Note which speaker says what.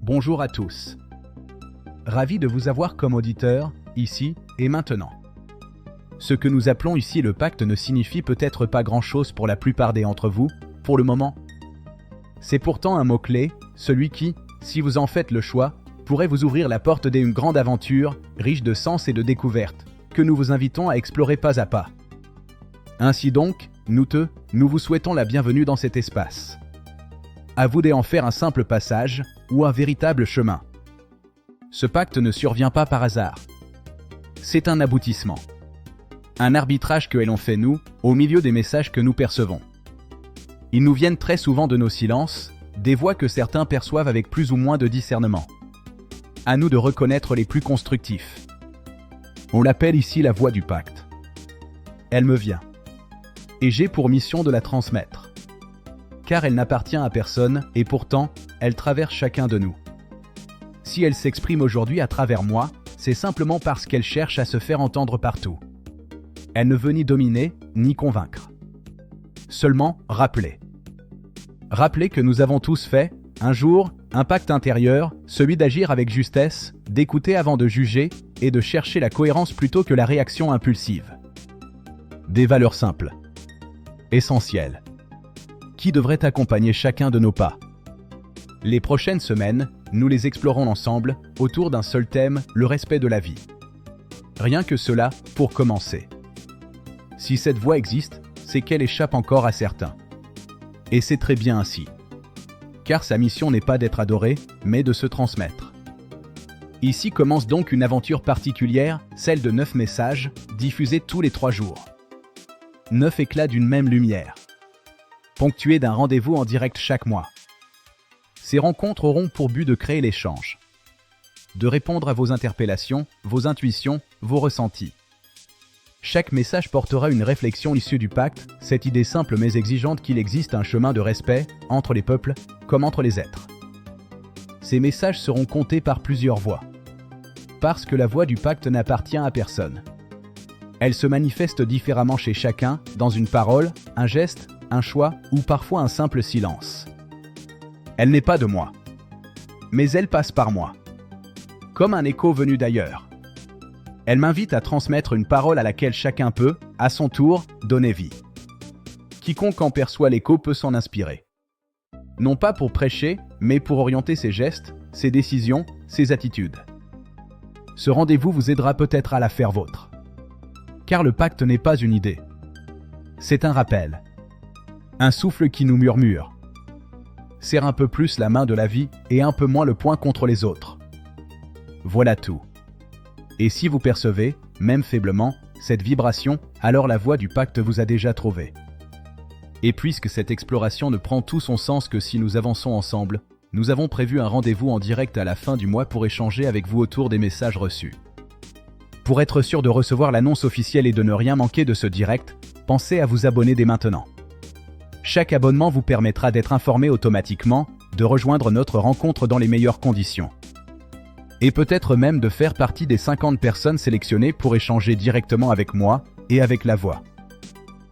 Speaker 1: Bonjour à tous. Ravi de vous avoir comme auditeur, ici et maintenant. Ce que nous appelons ici le pacte ne signifie peut-être pas grand-chose pour la plupart d'entre vous, pour le moment. C'est pourtant un mot-clé, celui qui, si vous en faites le choix, pourrait vous ouvrir la porte d'une grande aventure, riche de sens et de découvertes, que nous vous invitons à explorer pas à pas. Ainsi donc, nous vous souhaitons la bienvenue dans cet espace. À vous d'en faire un simple passage ou un véritable chemin. Ce pacte ne survient pas par hasard. C'est un aboutissement. Un arbitrage que l'on fait nous, au milieu des messages que nous percevons. Ils nous viennent très souvent de nos silences, des voix que certains perçoivent avec plus ou moins de discernement. À nous de reconnaître les plus constructifs. On l'appelle ici la voix du pacte. Elle me vient. Et j'ai pour mission de la transmettre. Car elle n'appartient à personne, et pourtant, elle traverse chacun de nous. Si elle s'exprime aujourd'hui à travers moi, c'est simplement parce qu'elle cherche à se faire entendre partout. Elle ne veut ni dominer, ni convaincre. Seulement, rappeler. Rappeler que nous avons tous fait, un jour, un pacte intérieur, celui d'agir avec justesse, d'écouter avant de juger, et de chercher la cohérence plutôt que la réaction impulsive. Des valeurs simples. Essentielles. Qui devrait accompagner chacun de nos pas. Les prochaines semaines, nous les explorons ensemble, autour d'un seul thème, le respect de la vie. Rien que cela, pour commencer. Si cette voie existe, c'est qu'elle échappe encore à certains. Et c'est très bien ainsi. Car sa mission n'est pas d'être adorée, mais de se transmettre. Ici commence donc une aventure particulière, celle de 9 messages, diffusés tous les 3 jours. 9 éclats d'une même lumière. Ponctués d'un rendez-vous en direct chaque mois. Ces rencontres auront pour but de créer l'échange. De répondre à vos interpellations, vos intuitions, vos ressentis. Chaque message portera une réflexion issue du pacte, cette idée simple mais exigeante qu'il existe un chemin de respect, entre les peuples, comme entre les êtres. Ces messages seront comptés par plusieurs voix. Parce que la voix du pacte n'appartient à personne. Elle se manifeste différemment chez chacun, dans une parole, un geste, un choix ou parfois un simple silence. Elle n'est pas de moi. Mais elle passe par moi. Comme un écho venu d'ailleurs. Elle m'invite à transmettre une parole à laquelle chacun peut, à son tour, donner vie. Quiconque en perçoit l'écho peut s'en inspirer. Non pas pour prêcher, mais pour orienter ses gestes, ses décisions, ses attitudes. Ce rendez-vous vous aidera peut-être à la faire vôtre. Car le pacte n'est pas une idée. C'est un rappel. Un souffle qui nous murmure. Serre un peu plus la main de la vie et un peu moins le poing contre les autres. Voilà tout. Et si vous percevez, même faiblement, cette vibration, alors la voix du pacte vous a déjà trouvé. Et puisque cette exploration ne prend tout son sens que si nous avançons ensemble, nous avons prévu un rendez-vous en direct à la fin du mois pour échanger avec vous autour des messages reçus. Pour être sûr de recevoir l'annonce officielle et de ne rien manquer de ce direct, pensez à vous abonner dès maintenant. Chaque abonnement vous permettra d'être informé automatiquement, de rejoindre notre rencontre dans les meilleures conditions. Et peut-être même de faire partie des 50 personnes sélectionnées pour échanger directement avec moi et avec la voix.